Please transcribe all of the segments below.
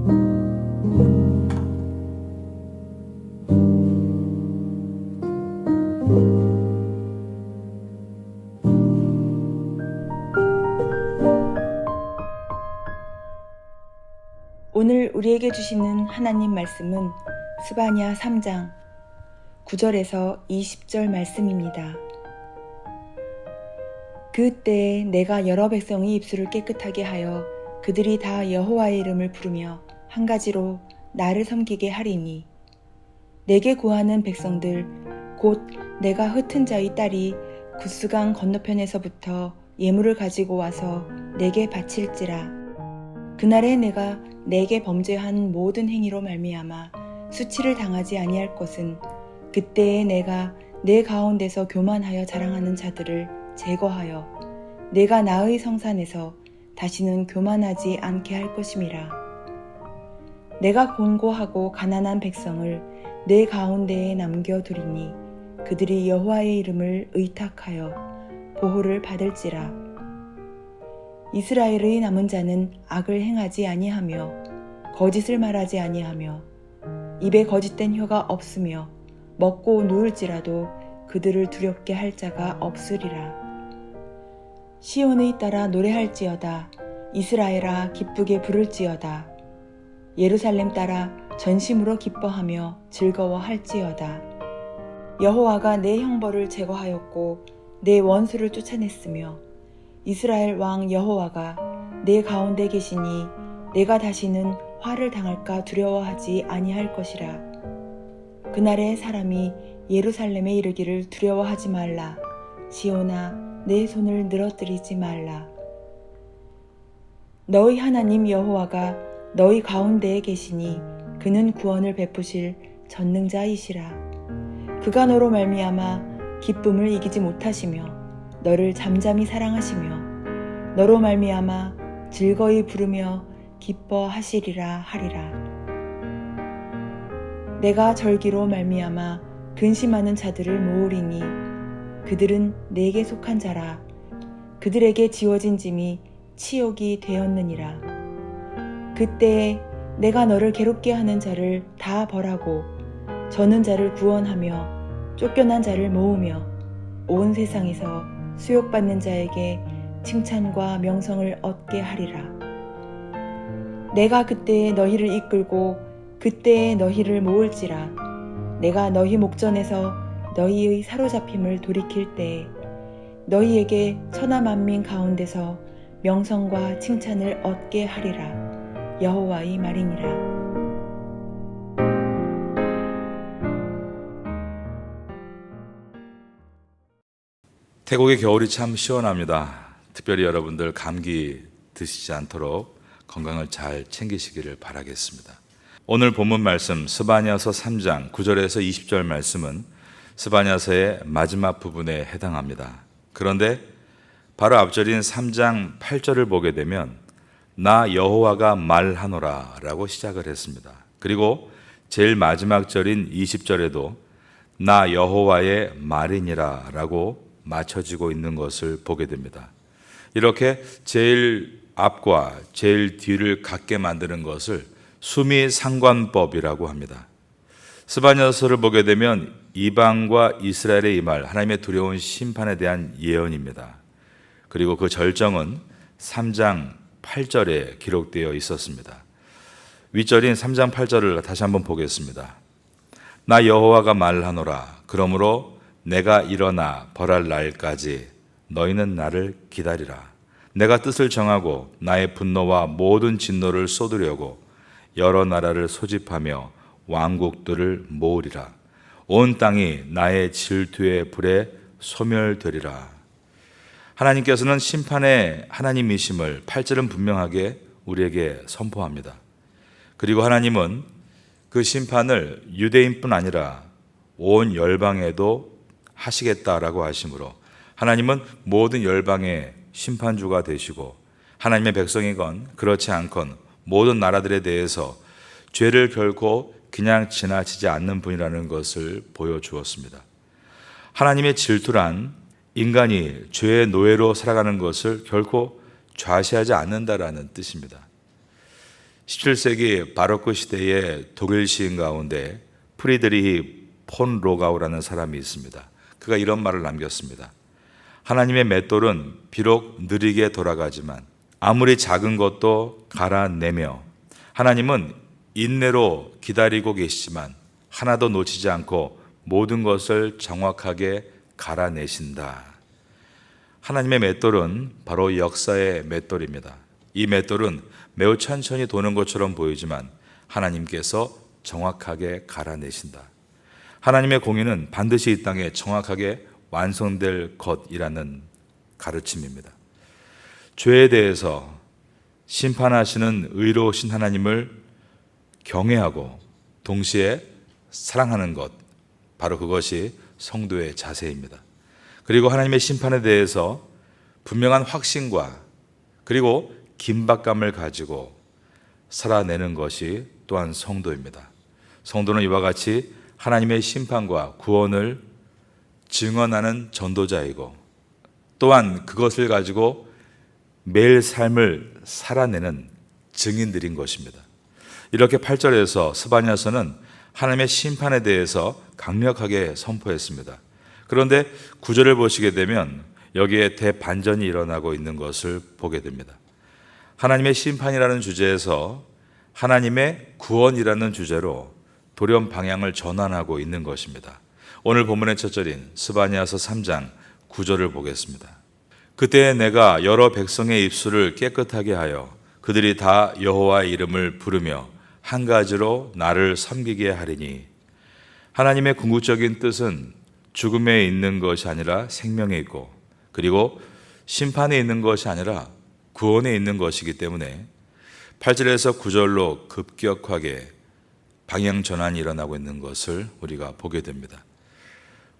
오늘 우리에게 주시는 하나님 말씀은 스바냐 3장 9절에서 20절 말씀입니다. 그때에 내가 여러 백성의 입술을 깨끗하게 하여 그들이 다 여호와의 이름을 부르며 한 가지로 나를 섬기게 하리니 내게 구하는 백성들 곧 내가 흩은 자의 딸이 구스강 건너편에서부터 예물을 가지고 와서 내게 바칠지라. 그날에 내가 내게 범죄한 모든 행위로 말미암아 수치를 당하지 아니할 것은 그때에 내가 내 가운데서 교만하여 자랑하는 자들을 제거하여 내가 나의 성산에서 다시는 교만하지 않게 할 것임이라. 내가 곤고하고 가난한 백성을 내 가운데에 남겨두리니 그들이 여호와의 이름을 의탁하여 보호를 받을지라. 이스라엘의 남은 자는 악을 행하지 아니하며 거짓을 말하지 아니하며 입에 거짓된 혀가 없으며 먹고 누울지라도 그들을 두렵게 할 자가 없으리라. 시온의 따라 노래할지어다. 이스라엘아 기쁘게 부를지어다. 예루살렘 따라 전심으로 기뻐하며 즐거워할지어다. 여호와가 내 형벌을 제거하였고 내 원수를 쫓아냈으며 이스라엘 왕 여호와가 내 가운데 계시니 내가 다시는 화를 당할까 두려워하지 아니할 것이라. 그날에 사람이 예루살렘에 이르기를 두려워하지 말라. 시온아 내 손을 늘어뜨리지 말라. 너희 하나님 여호와가 너희 가운데에 계시니 그는 구원을 베푸실 전능자이시라. 그가 너로 말미암아 기쁨을 이기지 못하시며 너를 잠잠히 사랑하시며 너로 말미암아 즐거이 부르며 기뻐하시리라 하리라. 내가 절기로 말미암아 근심하는 자들을 모으리니 그들은 내게 속한 자라. 그들에게 지워진 짐이 치욕이 되었느니라. 그때에 내가 너를 괴롭게 하는 자를 다 벌하고 저는 자를 구원하며 쫓겨난 자를 모으며 온 세상에서 수욕받는 자에게 칭찬과 명성을 얻게 하리라. 내가 그때에 너희를 이끌고 그때에 너희를 모을지라. 내가 너희 목전에서 너희의 사로잡힘을 돌이킬 때에 너희에게 천하 만민 가운데서 명성과 칭찬을 얻게 하리라. 여호와의 말이니라. 태국의 겨울이 참 시원합니다. 특별히 여러분들 감기 드시지 않도록 건강을 잘 챙기시기를 바라겠습니다. 오늘 본문 말씀 스바냐서 3장 9절에서 20절 말씀은 스바냐서의 마지막 부분에 해당합니다. 그런데 바로 앞절인 3장 8절을 보게 되면 나 여호와가 말하노라 라고 시작을 했습니다. 그리고 제일 마지막 절인 20절에도 나 여호와의 말이니라 라고 맞춰지고 있는 것을 보게 됩니다. 이렇게 제일 앞과 제일 뒤를 같게 만드는 것을 수미상관법이라고 합니다. 스바냐서를 보게 되면 이방과 이스라엘의 임할 하나님의 두려운 심판에 대한 예언입니다. 그리고 그 절정은 3장 8절에 기록되어 있었습니다. 윗절인 3장 8절을 다시 한번 보겠습니다. 나 여호와가 말하노라. 그러므로 내가 일어나 벌할 날까지 너희는 나를 기다리라. 내가 뜻을 정하고 나의 분노와 모든 진노를 쏟으려고 여러 나라를 소집하며 왕국들을 모으리라. 온 땅이 나의 질투의 불에 소멸되리라. 하나님께서는 심판의 하나님이심을 8절은 분명하게 우리에게 선포합니다. 그리고 하나님은 그 심판을 유대인뿐 아니라 온 열방에도 하시겠다라고 하시므로 하나님은 모든 열방의 심판주가 되시고 하나님의 백성이건 그렇지 않건 모든 나라들에 대해서 죄를 결코 그냥 지나치지 않는 분이라는 것을 보여주었습니다. 하나님의 질투란 인간이 죄의 노예로 살아가는 것을 결코 좌시하지 않는다라는 뜻입니다. 17세기 바로크 시대의 독일 시인 가운데 프리드리히 폰 로가우라는 사람이 있습니다. 그가 이런 말을 남겼습니다. 하나님의 맷돌은 비록 느리게 돌아가지만 아무리 작은 것도 갈아내며, 하나님은 인내로 기다리고 계시지만 하나도 놓치지 않고 모든 것을 정확하게 갈아내신다. 하나님의 맷돌은 바로 역사의 맷돌입니다. 이 맷돌은 매우 천천히 도는 것처럼 보이지만 하나님께서 정확하게 갈아내신다. 하나님의 공의는 반드시 이 땅에 정확하게 완성될 것이라는 가르침입니다. 죄에 대해서 심판하시는 의로우신 하나님을 경외하고 동시에 사랑하는 것, 바로 그것이 성도의 자세입니다. 그리고 하나님의 심판에 대해서 분명한 확신과 그리고 긴박감을 가지고 살아내는 것이 또한 성도입니다. 성도는 이와 같이 하나님의 심판과 구원을 증언하는 전도자이고, 또한 그것을 가지고 매일 삶을 살아내는 증인들인 것입니다. 이렇게 8절에서 스바냐서는 하나님의 심판에 대해서 강력하게 선포했습니다. 그런데 9절을 보시게 되면 여기에 대반전이 일어나고 있는 것을 보게 됩니다. 하나님의 심판이라는 주제에서 하나님의 구원이라는 주제로 돌연 방향을 전환하고 있는 것입니다. 오늘 본문의 첫 절인 스바냐서 3장 9절을 보겠습니다. 그때 내가 여러 백성의 입술을 깨끗하게 하여 그들이 다 여호와의 이름을 부르며 한 가지로 나를 섬기게 하리니. 하나님의 궁극적인 뜻은 죽음에 있는 것이 아니라 생명에 있고, 그리고 심판에 있는 것이 아니라 구원에 있는 것이기 때문에 8절에서 9절로 급격하게 방향 전환이 일어나고 있는 것을 우리가 보게 됩니다.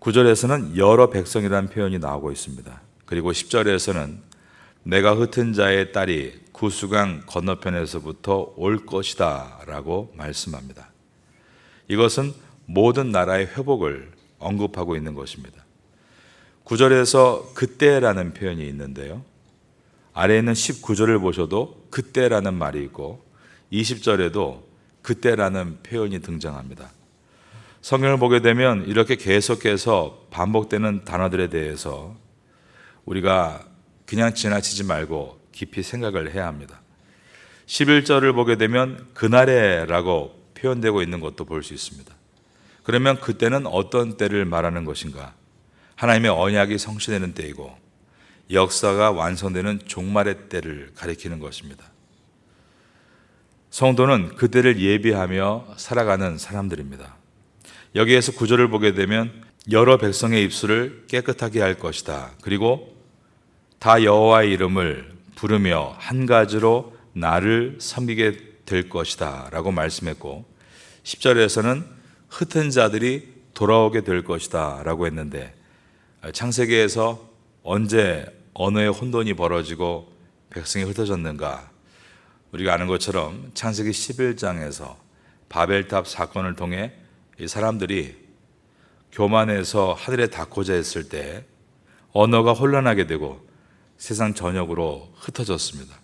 9절에서는 여러 백성이라는 표현이 나오고 있습니다. 그리고 10절에서는 내가 흩은 자의 딸이 구수강 건너편에서부터 올 것이다 라고 말씀합니다. 이것은 모든 나라의 회복을 언급하고 있는 것입니다. 9절에서 그때라는 표현이 있는데요, 아래에 있는 19절을 보셔도 그때라는 말이 있고 20절에도 그때라는 표현이 등장합니다. 성경을 보게 되면 이렇게 계속해서 반복되는 단어들에 대해서 우리가 그냥 지나치지 말고 깊이 생각을 해야 합니다. 11절을 보게 되면 그날에라고 표현되고 있는 것도 볼 수 있습니다. 그러면 그때는 어떤 때를 말하는 것인가? 하나님의 언약이 성취되는 때이고 역사가 완성되는 종말의 때를 가리키는 것입니다. 성도는 그때를 예비하며 살아가는 사람들입니다. 여기에서 9절을 보게 되면 여러 백성의 입술을 깨끗하게 할 것이다. 그리고 다 여호와의 이름을 부르며 한 가지로 나를 섬기게 될 것이다 라고 말씀했고, 10절에서는 흩은 자들이 돌아오게 될 것이다 라고 했는데, 창세기에서 언제 언어의 혼돈이 벌어지고 백성이 흩어졌는가? 우리가 아는 것처럼 창세기 11장에서 바벨탑 사건을 통해 이 사람들이 교만해서 하늘에 닿고자 했을 때 언어가 혼란하게 되고 세상 전역으로 흩어졌습니다.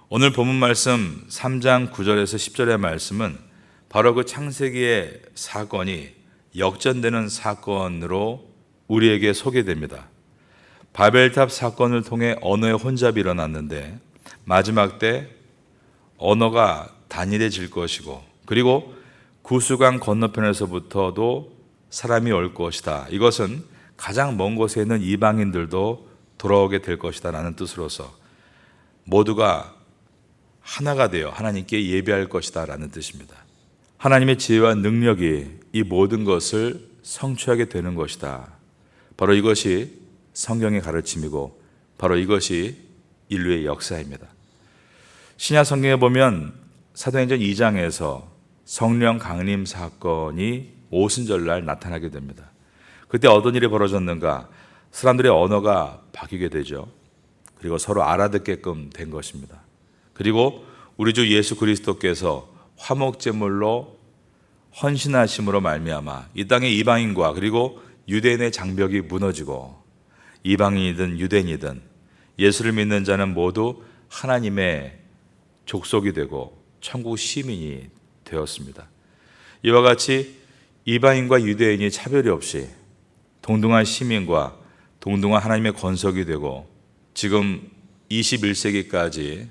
오늘 본문 말씀 3장 9절에서 10절의 말씀은 바로 그 창세기의 사건이 역전되는 사건으로 우리에게 소개됩니다. 바벨탑 사건을 통해 언어의 혼잡이 일어났는데 마지막 때 언어가 단일해질 것이고, 그리고 구수강 건너편에서부터도 사람이 올 것이다. 이것은 가장 먼 곳에 있는 이방인들도 돌아오게 될 것이다 라는 뜻으로서 모두가 하나가 되어 하나님께 예배할 것이다 라는 뜻입니다. 하나님의 지혜와 능력이 이 모든 것을 성취하게 되는 것이다. 바로 이것이 성경의 가르침이고 바로 이것이 인류의 역사입니다. 신약 성경에 보면 사도행전 2장에서 성령 강림 사건이 오순절날 나타나게 됩니다. 그때 어떤 일이 벌어졌는가? 사람들의 언어가 바뀌게 되죠. 그리고 서로 알아듣게끔 된 것입니다. 그리고 우리 주 예수 그리스도께서 화목제물로 헌신하심으로 말미암아 이 땅의 이방인과 그리고 유대인의 장벽이 무너지고 이방인이든 유대인이든 예수를 믿는 자는 모두 하나님의 족속이 되고 천국 시민이 되었습니다. 이와 같이 이방인과 유대인이 차별이 없이 동등한 시민과 동등한 하나님의 권석이 되고 지금 21세기까지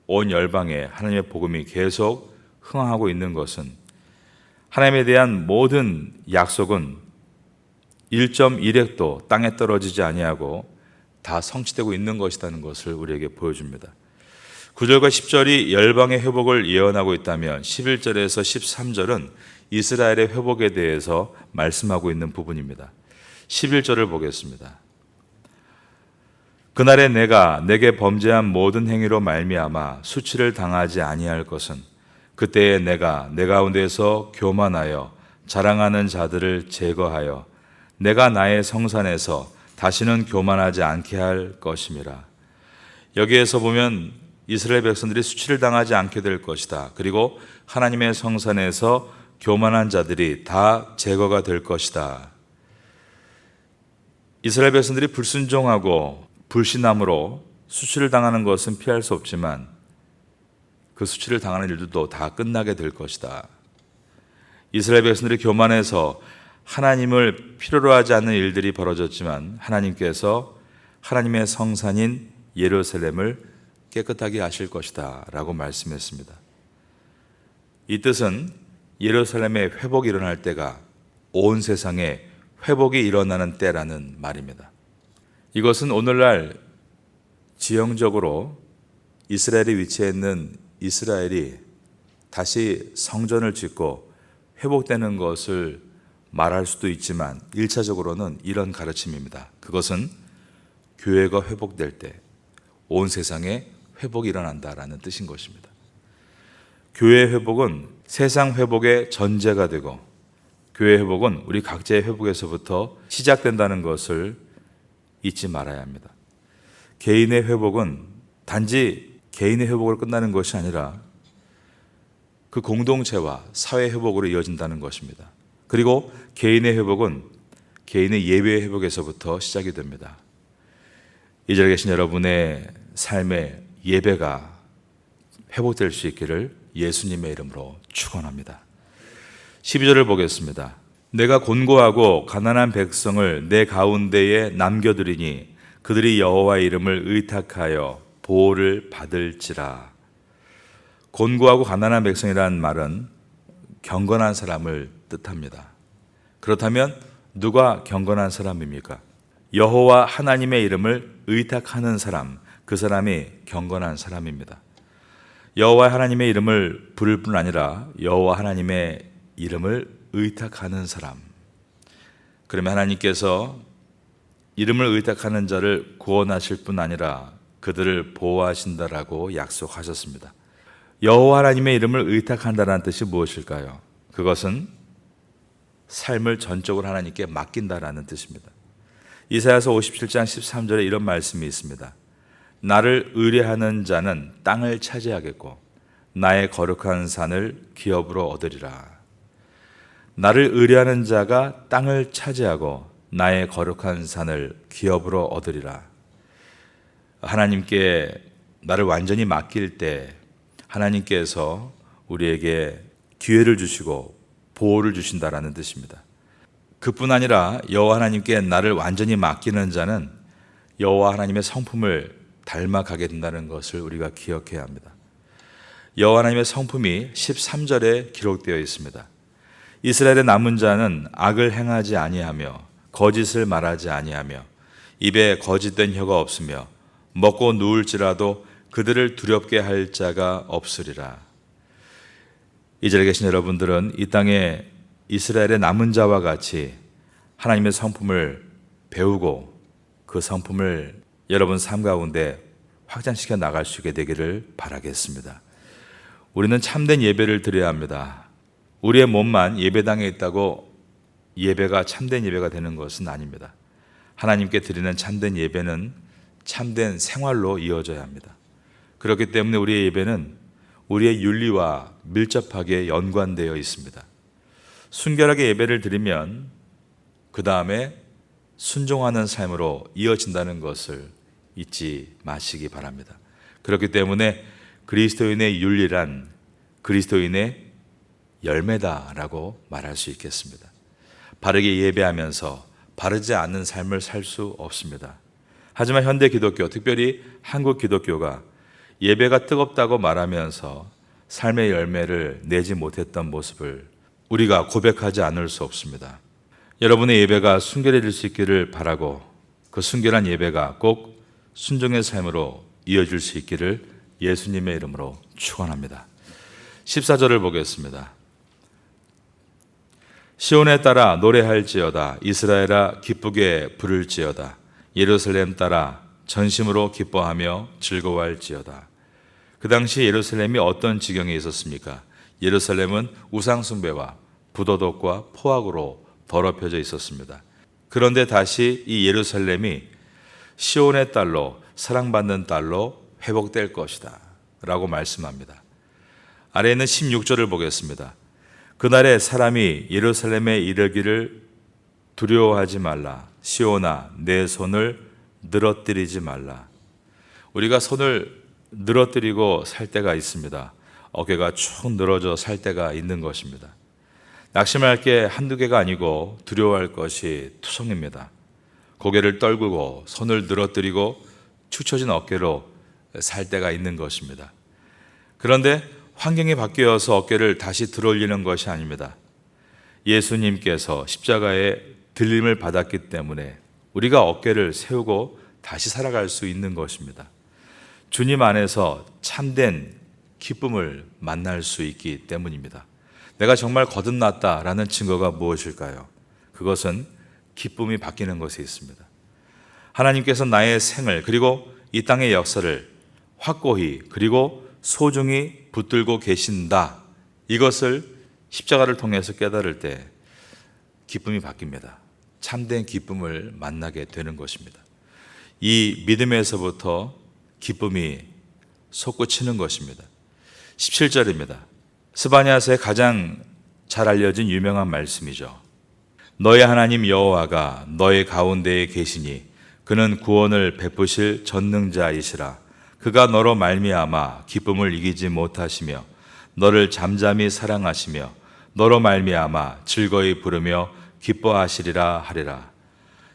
온 열방에 하나님의 복음이 계속 흥황하고 있는 것은 하나님에 대한 모든 약속은 1.1획도 땅에 떨어지지 아니하고 다 성취되고 있는 것이라는 것을 우리에게 보여줍니다. 9절과 10절이 열방의 회복을 예언하고 있다면 11절에서 13절은 이스라엘의 회복에 대해서 말씀하고 있는 부분입니다. 11절을 보겠습니다. 그날에 내가 내게 범죄한 모든 행위로 말미암아 수치를 당하지 아니할 것은 그때에 내가 내 가운데서 교만하여 자랑하는 자들을 제거하여 내가 나의 성산에서 다시는 교만하지 않게 할 것임이라. 여기에서 보면 이스라엘 백성들이 수치를 당하지 않게 될 것이다. 그리고 하나님의 성산에서 교만한 자들이 다 제거가 될 것이다. 이스라엘 백성들이 불순종하고 불신함으로 수치를 당하는 것은 피할 수 없지만 그 수치를 당하는 일들도 다 끝나게 될 것이다. 이스라엘 백성들이 교만해서 하나님을 필요로 하지 않는 일들이 벌어졌지만 하나님께서 하나님의 성산인 예루살렘을 깨끗하게 하실 것이다 라고 말씀했습니다. 이 뜻은 예루살렘의 회복이 일어날 때가 온 세상에 회복이 일어나는 때라는 말입니다. 이것은 오늘날 지형적으로 이스라엘에 위치해 있는 이스라엘이 다시 성전을 짓고 회복되는 것을 말할 수도 있지만 1차적으로는 이런 가르침입니다. 그것은 교회가 회복될 때 온 세상에 회복이 일어난다라는 뜻인 것입니다. 교회 회복은 세상 회복의 전제가 되고 교회 회복은 우리 각자의 회복에서부터 시작된다는 것을 잊지 말아야 합니다. 개인의 회복은 단지 개인의 회복으로 끝나는 것이 아니라 그 공동체와 사회 회복으로 이어진다는 것입니다. 그리고 개인의 회복은 개인의 예배의 회복에서부터 시작이 됩니다. 이 자리에 계신 여러분의 삶의 예배가 회복될 수 있기를 예수님의 이름으로 축원합니다. 12절을 보겠습니다. 내가 곤고하고 가난한 백성을 내 가운데에 남겨두리니 그들이 여호와의 이름을 의탁하여 보호를 받을지라. 곤고하고 가난한 백성이라는 말은 경건한 사람을 뜻합니다. 그렇다면 누가 경건한 사람입니까? 여호와 하나님의 이름을 의탁하는 사람, 그 사람이 경건한 사람입니다. 여호와 하나님의 이름을 부를 뿐 아니라 여호와 하나님의 이름을 의탁하는 사람. 그러면 하나님께서 이름을 의탁하는 자를 구원하실 뿐 아니라 그들을 보호하신다라고 약속하셨습니다. 여호와 하나님의 이름을 의탁한다는 뜻이 무엇일까요? 그것은 삶을 전적으로 하나님께 맡긴다라는 뜻입니다. 이사야서 57장 13절에 이런 말씀이 있습니다. 나를 의뢰하는 자는 땅을 차지하겠고 나의 거룩한 산을 기업으로 얻으리라. 나를 의뢰하는 자가 땅을 차지하고 나의 거룩한 산을 기업으로 얻으리라. 하나님께 나를 완전히 맡길 때 하나님께서 우리에게 기회를 주시고 보호를 주신다라는 뜻입니다. 그뿐 아니라 여호와 하나님께 나를 완전히 맡기는 자는 여호와 하나님의 성품을 닮아가게 된다는 것을 우리가 기억해야 합니다. 여호와 하나님의 성품이 13절에 기록되어 있습니다. 이스라엘의 남은 자는 악을 행하지 아니하며 거짓을 말하지 아니하며 입에 거짓된 혀가 없으며 먹고 누울지라도 그들을 두렵게 할 자가 없으리라. 이 자리에 계신 여러분들은 이 땅에 이스라엘의 남은 자와 같이 하나님의 성품을 배우고 그 성품을 여러분 삶 가운데 확장시켜 나갈 수 있게 되기를 바라겠습니다. 우리는 참된 예배를 드려야 합니다. 우리의 몸만 예배당에 있다고 예배가 참된 예배가 되는 것은 아닙니다. 하나님께 드리는 참된 예배는 참된 생활로 이어져야 합니다. 그렇기 때문에 우리의 예배는 우리의 윤리와 밀접하게 연관되어 있습니다. 순결하게 예배를 드리면 그 다음에 순종하는 삶으로 이어진다는 것을 잊지 마시기 바랍니다. 그렇기 때문에 그리스도인의 윤리란 그리스도인의 열매다라고 말할 수 있겠습니다. 바르게 예배하면서 바르지 않는 삶을 살 수 없습니다. 하지만 현대 기독교, 특별히 한국 기독교가 예배가 뜨겁다고 말하면서 삶의 열매를 내지 못했던 모습을 우리가 고백하지 않을 수 없습니다. 여러분의 예배가 순결해질 수 있기를 바라고 그 순결한 예배가 꼭 순종의 삶으로 이어질 수 있기를 예수님의 이름으로 축원합니다. 14절을 보겠습니다. 시온에 따라 노래할지어다. 이스라엘아 기쁘게 부를지어다. 예루살렘 따라 전심으로 기뻐하며 즐거워할지어다. 그 당시 예루살렘이 어떤 지경에 있었습니까? 예루살렘은 우상숭배와 부도덕과 포악으로 더럽혀져 있었습니다. 그런데 다시 이 예루살렘이 시온의 딸로, 사랑받는 딸로 회복될 것이다 라고 말씀합니다. 아래에 있는 16절을 보겠습니다. 그날에 사람이 예루살렘에 이르기를 두려워하지 말라. 시온아 내 손을 늘어뜨리지 말라. 우리가 손을 늘어뜨리고 살 때가 있습니다. 어깨가 축 늘어져 살 때가 있는 것입니다. 낙심할 게 한두 개가 아니고 두려워할 것이 투성입니다. 고개를 떨구고 손을 늘어뜨리고 축 처진 어깨로 살 때가 있는 것입니다. 그런데 환경이 바뀌어서 어깨를 다시 들어올리는 것이 아닙니다. 예수님께서 십자가에 들림을 받았기 때문에 우리가 어깨를 세우고 다시 살아갈 수 있는 것입니다. 주님 안에서 참된 기쁨을 만날 수 있기 때문입니다. 내가 정말 거듭났다라는 증거가 무엇일까요? 그것은 기쁨이 바뀌는 것에 있습니다. 하나님께서 나의 생을 그리고 이 땅의 역사를 확고히 그리고 소중히 붙들고 계신다. 이것을 십자가를 통해서 깨달을 때 기쁨이 바뀝니다. 참된 기쁨을 만나게 되는 것입니다. 이 믿음에서부터 기쁨이 솟구치는 것입니다. 17절입니다. 스바냐서의 가장 잘 알려진 유명한 말씀이죠. 너의 하나님 여호와가 너의 가운데에 계시니 그는 구원을 베푸실 전능자이시라. 그가 너로 말미암아 기쁨을 이기지 못하시며 너를 잠잠히 사랑하시며 너로 말미암아 즐거이 부르며 기뻐하시리라 하리라.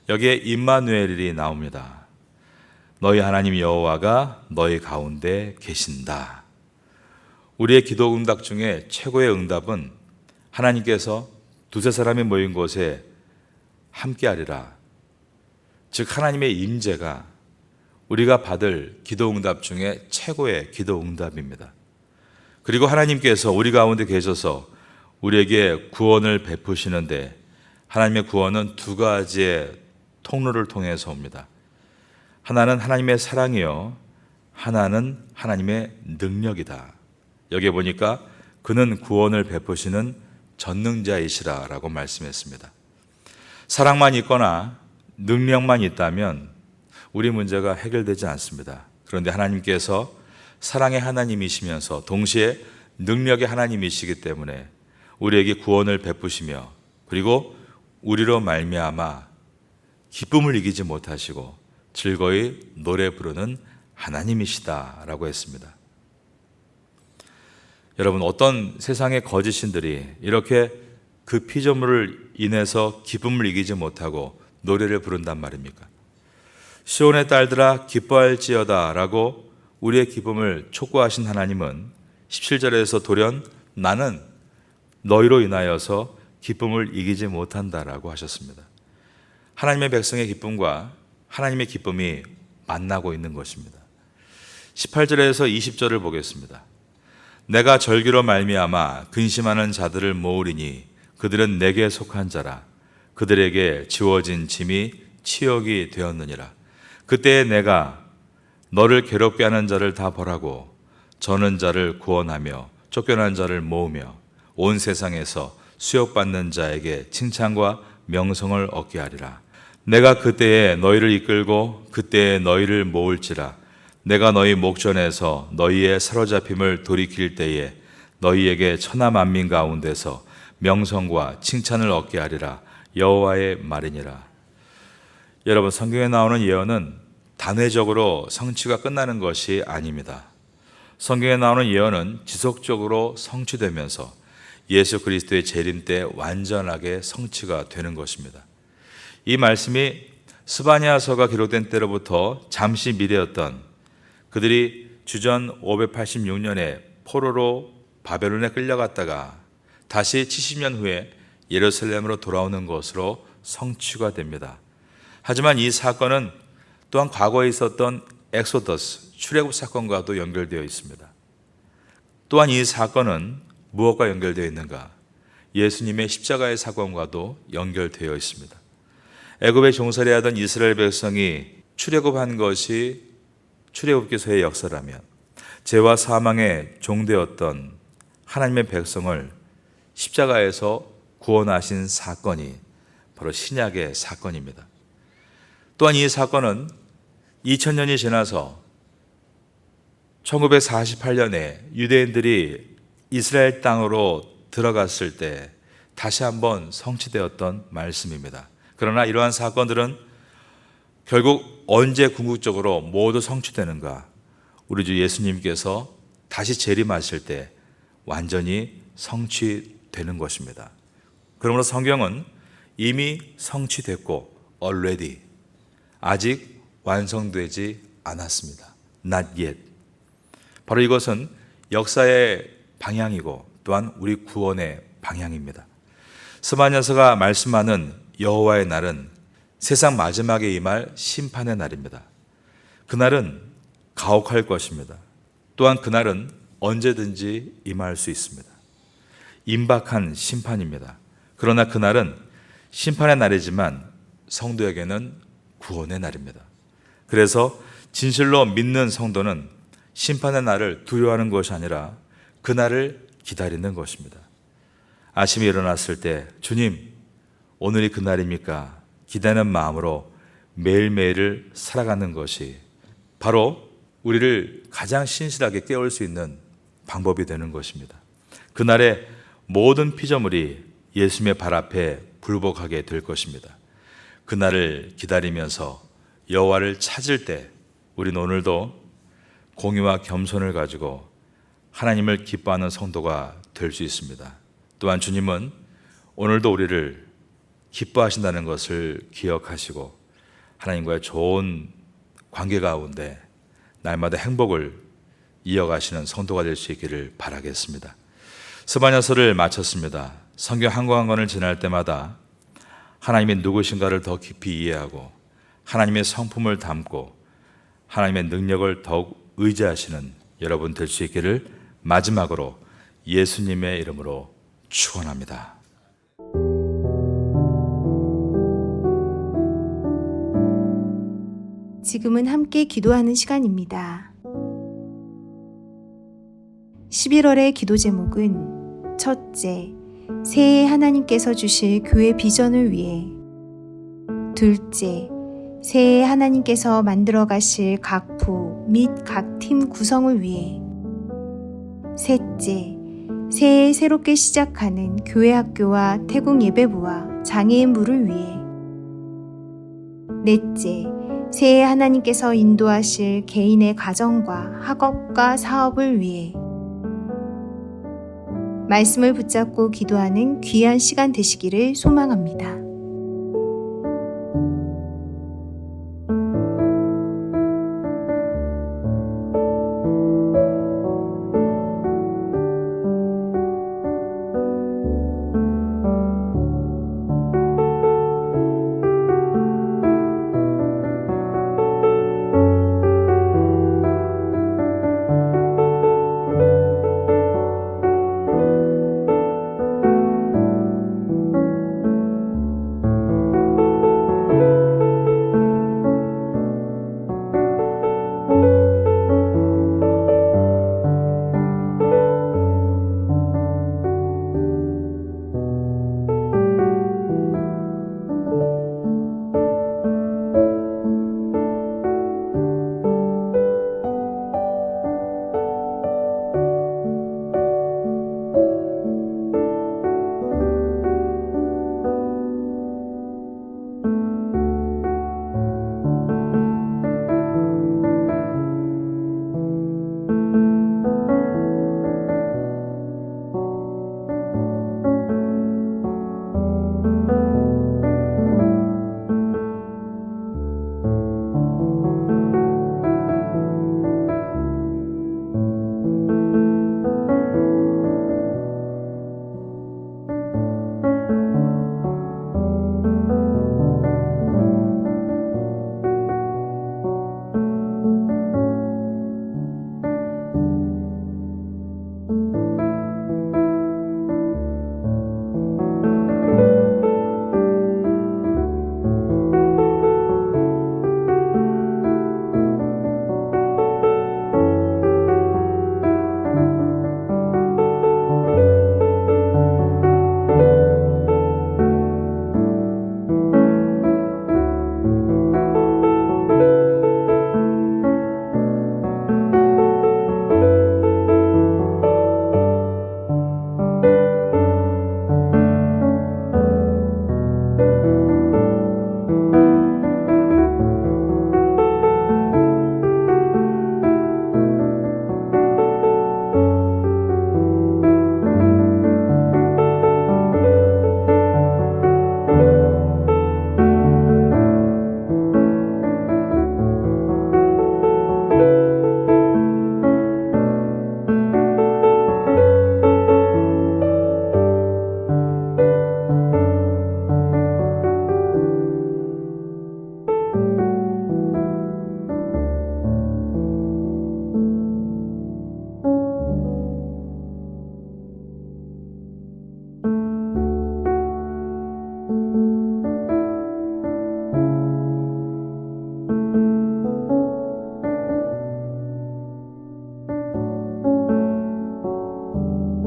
여기에 임마누엘이 나옵니다. 너희 하나님 여호와가 너희 가운데 계신다. 우리의 기도 응답 중에 최고의 응답은 하나님께서 두세 사람이 모인 곳에 함께하리라. 즉 하나님의 임재가 우리가 받을 기도 응답 중에 최고의 기도 응답입니다. 그리고 하나님께서 우리 가운데 계셔서 우리에게 구원을 베푸시는데 하나님의 구원은 두 가지의 통로를 통해서 옵니다. 하나는 하나님의 사랑이요, 하나는 하나님의 능력이다. 여기에 보니까 그는 구원을 베푸시는 전능자이시라라고 말씀했습니다. 사랑만 있거나 능력만 있다면 우리 문제가 해결되지 않습니다. 그런데 하나님께서 사랑의 하나님이시면서 동시에 능력의 하나님이시기 때문에 우리에게 구원을 베푸시며 그리고 우리로 말미암아 기쁨을 이기지 못하시고 즐거이 노래 부르는 하나님이시다라고 했습니다. 여러분, 어떤 세상의 거짓신들이 이렇게 그 피조물을 인해서 기쁨을 이기지 못하고 노래를 부른단 말입니까? 시온의 딸들아 기뻐할지어다 라고 우리의 기쁨을 촉구하신 하나님은 17절에서 돌연 나는 너희로 인하여서 기쁨을 이기지 못한다라고 하셨습니다. 하나님의 백성의 기쁨과 하나님의 기쁨이 만나고 있는 것입니다. 18절에서 20절을 보겠습니다. 내가 절기로 말미암아 근심하는 자들을 모으리니 그들은 내게 속한 자라. 그들에게 지워진 짐이 치욕이 되었느니라. 그때에 내가 너를 괴롭게 하는 자를 다 벌하고 저는 자를 구원하며 쫓겨난 자를 모으며 온 세상에서 수욕받는 자에게 칭찬과 명성을 얻게 하리라. 내가 그때에 너희를 이끌고 그때에 너희를 모을지라. 내가 너희 목전에서 너희의 사로잡힘을 돌이킬 때에 너희에게 천하 만민 가운데서 명성과 칭찬을 얻게 하리라. 여호와의 말이니라. 여러분, 성경에 나오는 예언은 단회적으로 성취가 끝나는 것이 아닙니다. 성경에 나오는 예언은 지속적으로 성취되면서 예수 그리스도의 재림 때 완전하게 성취가 되는 것입니다. 이 말씀이 스바냐서가 기록된 때로부터 잠시 미래였던 그들이 주전 586년에 포로로 바벨론에 끌려갔다가 다시 70년 후에 예루살렘으로 돌아오는 것으로 성취가 됩니다. 하지만 이 사건은 또한 과거에 있었던 엑소더스, 출애굽 사건과도 연결되어 있습니다. 또한 이 사건은 무엇과 연결되어 있는가? 예수님의 십자가의 사건과도 연결되어 있습니다. 애굽에 종살이하던 이스라엘 백성이 출애굽한 것이 출애굽기서의 역사라면 죄와 사망의 종되었던 하나님의 백성을 십자가에서 구원하신 사건이 바로 신약의 사건입니다. 또한 이 사건은 2000년이 지나서 1948년에 유대인들이 이스라엘 땅으로 들어갔을 때 다시 한번 성취되었던 말씀입니다. 그러나 이러한 사건들은 결국 언제 궁극적으로 모두 성취되는가? 우리 주 예수님께서 다시 재림하실 때 완전히 성취되는 것입니다. 그러므로 성경은 이미 성취됐고 already, 아직 완성되지 않았습니다. Not yet. 바로 이것은 역사의 방향이고 또한 우리 구원의 방향입니다. 스바냐서가 말씀하는 여호와의 날은 세상 마지막에 임할 심판의 날입니다. 그날은 가혹할 것입니다. 또한 그날은 언제든지 임할 수 있습니다. 임박한 심판입니다. 그러나 그날은 심판의 날이지만 성도에게는 구원의 날입니다. 그래서 진실로 믿는 성도는 심판의 날을 두려워하는 것이 아니라 그날을 기다리는 것입니다. 아침에 일어났을 때 주님, 오늘이 그날입니까? 기다리는 마음으로 매일매일을 살아가는 것이 바로 우리를 가장 신실하게 깨울 수 있는 방법이 되는 것입니다. 그날의 모든 피조물이 예수님의 발 앞에 굴복하게 될 것입니다. 그날을 기다리면서 여호와를 찾을 때 우리는 오늘도 공의와 겸손을 가지고 하나님을 기뻐하는 성도가 될 수 있습니다. 또한 주님은 오늘도 우리를 기뻐하신다는 것을 기억하시고 하나님과의 좋은 관계 가운데 날마다 행복을 이어가시는 성도가 될 수 있기를 바라겠습니다. 스바냐서를 마쳤습니다. 성경 한 권 한 권을 지날 때마다 하나님의 누구신가를 더 깊이 이해하고 하나님의 성품을 담고 하나님의 능력을 더욱 의지하시는 여러분 될 수 있기를 마지막으로 예수님의 이름으로 축원합니다. 지금은 함께 기도하는 시간입니다. 11월의 기도 제목은 첫째, 새해 하나님께서 주실 교회 비전을 위해. 둘째, 새해 하나님께서 만들어 가실 각 부 및 각 팀 구성을 위해. 셋째, 새해 새롭게 시작하는 교회 학교와 태국 예배부와 장애인부를 위해. 넷째, 새해 하나님께서 인도하실 개인의 가정과 학업과 사업을 위해. 말씀을 붙잡고 기도하는 귀한 시간 되시기를 소망합니다.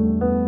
아멘.